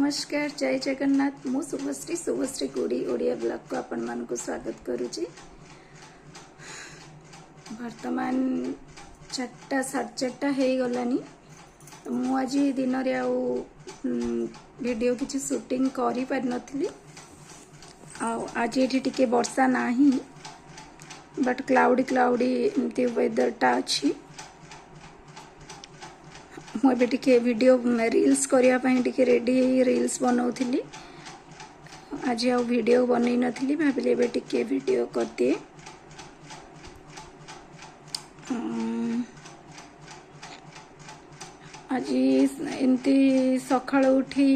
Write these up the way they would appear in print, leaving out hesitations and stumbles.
नमस्कार जय जगन्नाथ मु शुभश्री गुड़ी ओडिया ब्लॉग को आपण मान को स्वागत करुच्ची। वर्तमान 4टा 4:30 हो गलानी। तो मु आज दिन रे वीडियो किसी शूटिंग करि पार नथली। आज ये टिके वर्षा नाही बट क्लाउडी एमती वेदर टा अच्छी। मुझे टिके वीडियो रील्स करने रेडी रील्स बनाऊली। आज आ वीडियो बनई नथली भाविली एबे टिके वीडियो करदिए। आज एमती सकाळ उठी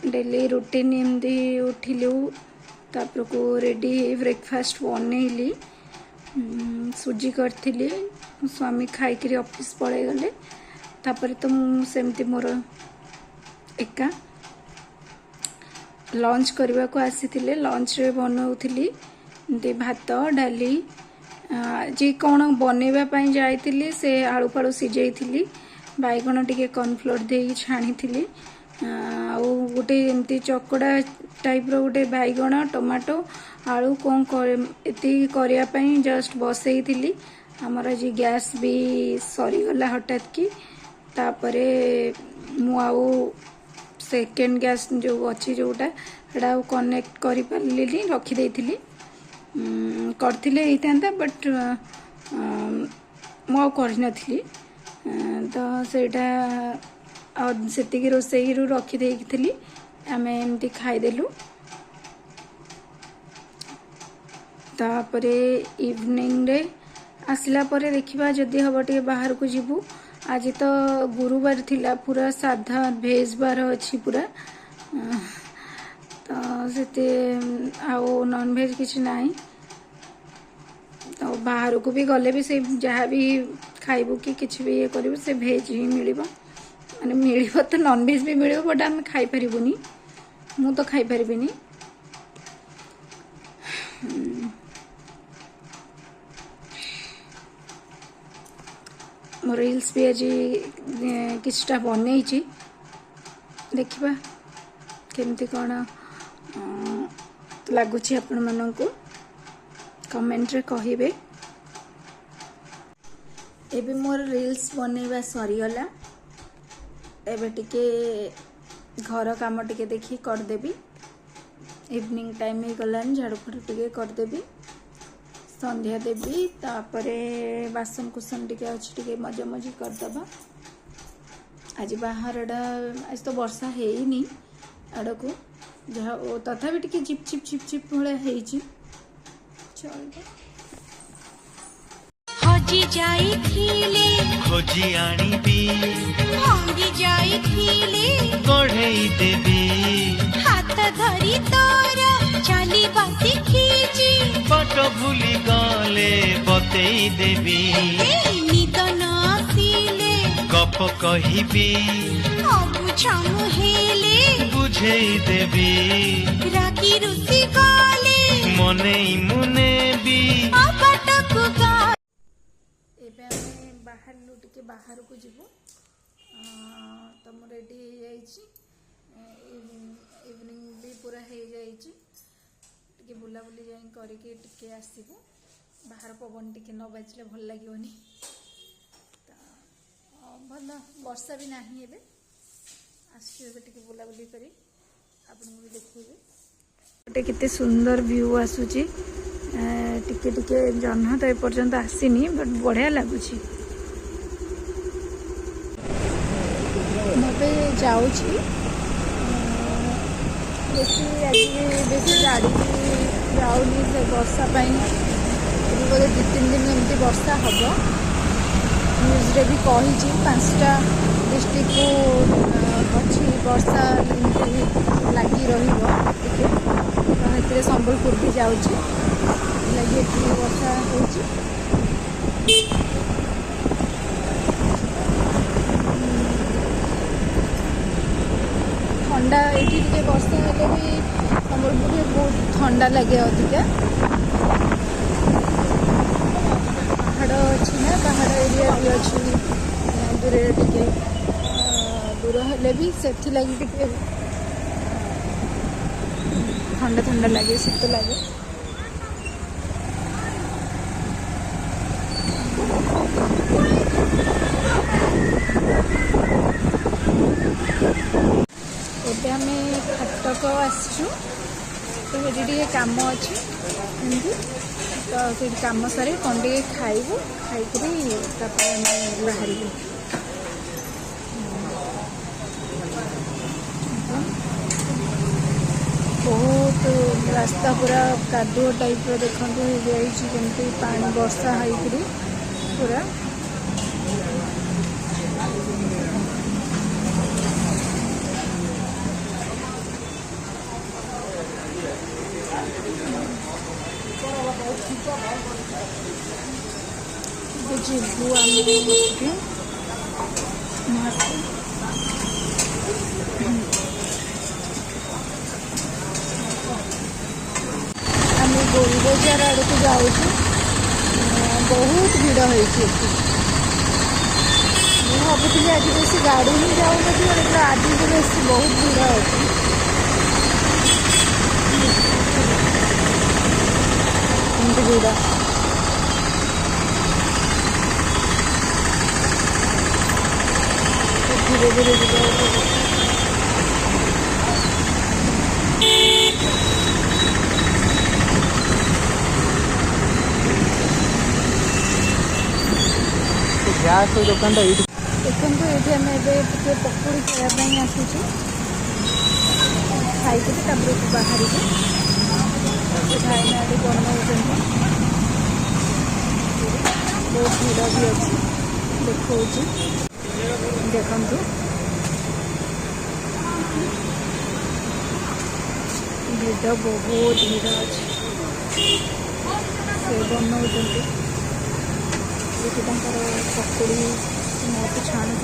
डेली रूटीन एमती उठिलु तापर को रेडी ब्रेकफास्ट बनईली। सुजी करथिली स्वामी खाई ऑफिस पड़े गले। तापर तो सेमती मोर एका लंच करने को आसी लंच रे बनाऊली भात डाली जी कौन बनवाई जाइली से आलू फालू सिझे बैगण टिके कॉर्नफ्लोर दे छाणी गोटे एमती चकड़ा टाइप रो गोटे बैगण टमाटो आलू कौन करने जस्ट बसई थी। आमर आज गैस भी सरीगला हठात की तापरे मुआऊ सेकेंड गैस जो अच्छी जोटा एटा कनेक्ट करि पारली रखी देइथिली करथिले एइतांता बट मु कर नथिली। तो सेटा सेतिकी रोसई रु रखी देइथिली आमे एमती खाइदेलु। तापरे इवनिंग रे आसला परे देखिबा जदि हबो टिके बाहर को जिबु। आज तो गुरुवार थिला पूरा साधा भेज बार अच्छी पूरा तो से आओ नॉन भेज किसी नाई। तो बाहर को भी गले भी से जहाँ भी खाइबू कि किसी भी ये करू से भेज ही मिल माने मिल तो नॉन भेज भी मिल बट आम खाई पारिबुनी मु तो खाई पारिबिनी। मो रील्स भी आज किछटा बनई देखिबा केमती कौन लगुच आपण मन को कमेंट रे कहिबे। एबे मोर रील्स बनैबा सरीगला एबे टिके घर काम टिके देखी कर देबी। इवनिंग टाइम ही गलान झाड़ू फाड़ू टिके कर देबी संध्या देवी तापरे बासन कुसन टिके अच्छी टिके मजा मजी करदबा। आज बाहर आज तो वर्षा हेनी आड़ को जहाँ तथा टिके चिप चिप चिप चिप भाया हेची चल हजी जाई थीले खोजी आनिबी भांगी जाई थीले कढ़ई देवी हाथ धरी तोर चली बाती खींची पट भूली गले बतेई देवी निद नासिले गप कहिबी अबुझा मुहेले बुझेई देवी रागी रुसी गाले मने मुने भी अपटक गा। एबे हमें बाहर टिके बाहर को जीवो तो मु रेडी हो जाइछि। इवनिंग भी पूरा हो जाइछि टिके बुलाबुली जाई करके टिके आसीबो। बाहर पवन टिके न बाजले भल लागिवनी तो भल वर्षा भी नाही एबे आसी एबे टिके बुलाबुली करी आपन भी देखिबे। गोटे केते सुंदर व्यू आसुची टिके टिके जह्न तो एपर्यंत आसीनी बट बढ़िया लगुची। मबे जाउची बेसी आज बेसी गाड़ी जाऊनी से वर्षा बोले 2-3 दिन एमती वर्षा हम न्यूज रे भी कही 5टा डिस्ट्रिक्ट को अच्छी वर्षा लगी रही संबलपुर भी जाऊँगी लगे वर्षा होची। ठंडा ये वर्षा हेले भी संबलपुर में बहुत ठंडा लगे अधिका पहाड़ अच्छी ना पहाड़ एरिया भी अच्छी दूर टिके दूर हेले भी से लगी टिके ठंडा ठंडा लगे शीत लगे। एबे आम कटक आसचु तो ये कम अच्छी तो से कम सारे कौन टे खाइबू खाई बाहर बहुत रास्ता पूरा कादुओ टाइप देखते जमी पानी वर्षा होकर पूरा जीवु आम गोल बजार आड़ को जाऊँ बहुत भिड़ होती भावुली आज बेस गाड़ी ही जाऊन आज भी बेस बहुत भिड़ होती भिड़ धीरे धीरे गैस दुकान देखते ये आम ए पकड़ी खायापी आसुचु खाई बाहर भाईना बनाऊँ बहुत भिड़ भी अच्छी देखा देखु भिड़ बहुत भिड़ अच्छे से बनाऊँ ये पकड़ी मत छाणुंट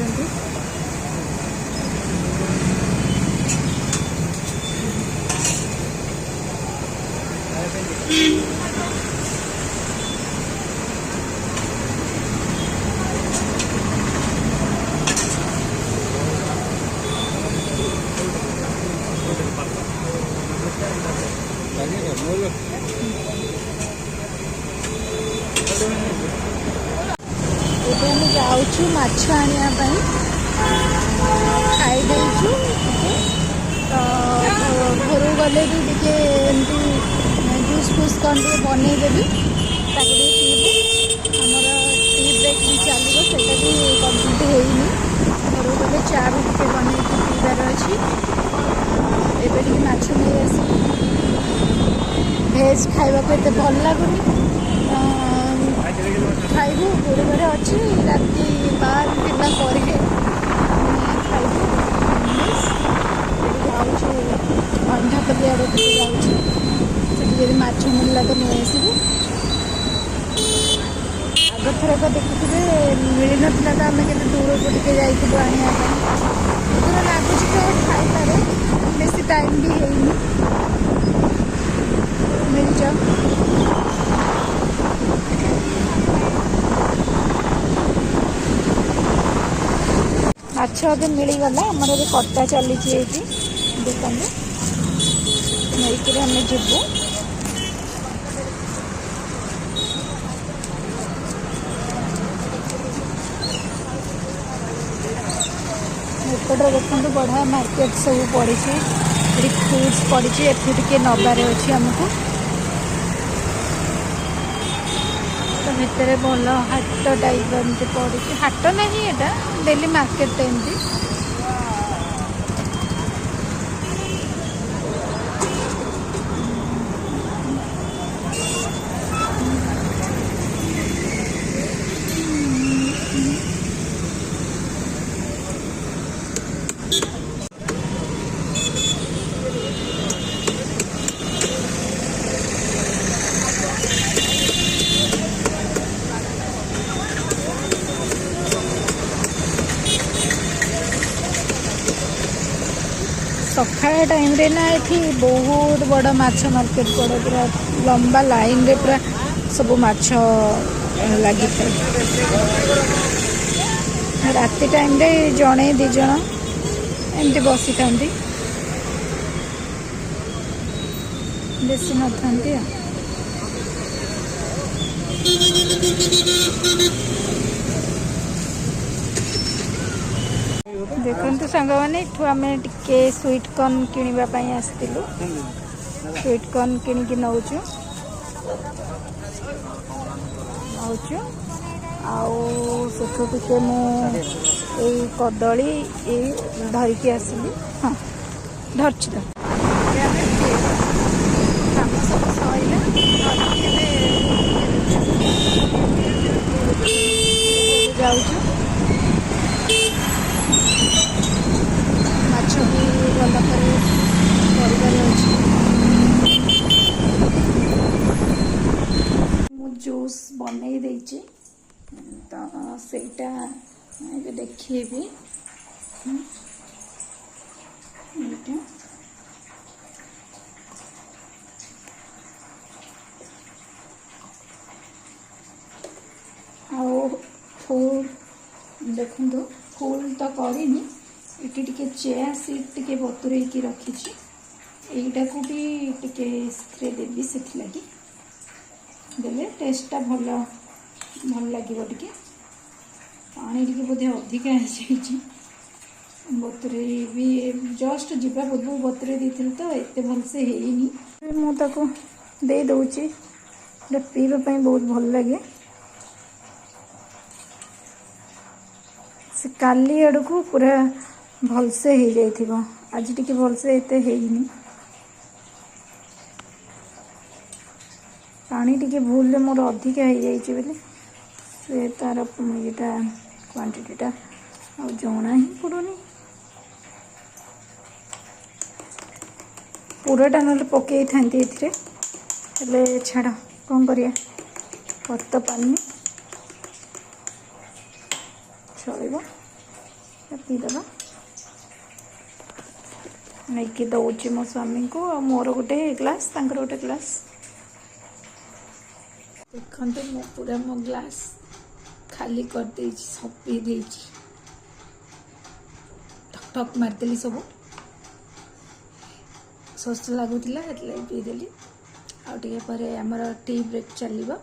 जाऊँ माछ आने खाई देचु तो घर गले भी टे जूस फूस कौन टे बनईदेवी पीबू आमर टी ब्रेक भी चलो से कम्प्लीट होनी घर गले चा भी टे बन पीबार अच्छी एवं माछ नहीं आस भेज खावा एत भल लगुनि खाइबू गुरुवार अच्छी राति 12 पिला खाइबू अंधापल्ली आड़ जाऊँ माछ मिलला तो नहीं आसबू आग थरक देखुए मिल ना तो आम के दूर को टे जाइए आने दूर लगुच तो खाईपे बेसी टाइम भी है मिल जाओ माछ अभी मिलगला आमर अभी कटा चली दुकान नहीं आम जीवु एपटे देखते बढ़िया मार्केट सब पड़ी फ्रूट्स पड़ी एटे नबार अच्छी आमको भितर भल हाट टाइप एमती पड़ी हाट नहीं एटा डेली मार्केट एमती सकाळ टाइम रे ना ये बहुत बड़ा माछ मार्केट पड़े पूरा लंबा लाइन रे पूरा सब माछ लगी था राति टाइम रे जड़े 2 जन एमती बसी था बेसी न था देखते सांग मैंने आम टे sweet corn किणापी आसलु sweet corn किणिकी नौचु Athu टे मु कदली धरिकी आसली हाँ धरची तो काम सब सैला जाऊँ माछ भी गला जूस बनई देची तो सेटा देखी फुल देखो फुल तो करनी ये चेया सीट टे बतुरे रखी यहीटा को भी टे स्प्रे देवी से लगी देले टेस्टा भल भल लगे टे पानी टे बोधे अधिका बतुरे भी जस्ट जीवा पूर्व बतुरे दी तो एत भलसे है मुझे दे दूची पीवाई बहुत भल लगे से काली आड़ को पूरा भलसे हो जाइथिबो आज टिके भलसे एते हेइनी पानी टिके भूल मोर अधिका हो जाइछि बोले से तार येटा क्वांटिटीटा आ जणा ही पड़ुनी पूराटा न पकई थांती एथिरे हेले छाड़ कौन करिया कर तो पानी चलो पीदे नहीं दौची मो स्वामी को आ मोर गोटे ग्लास गोटे ग्लास देखते मो पूरा मो ग्लास खाली कर दे सब पी दे ठक ठक मारदेली सब शोष लगुला पीदेली आगे आमर टी ब्रेक चलो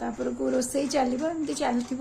तापर को रोसई चलो एमती चलती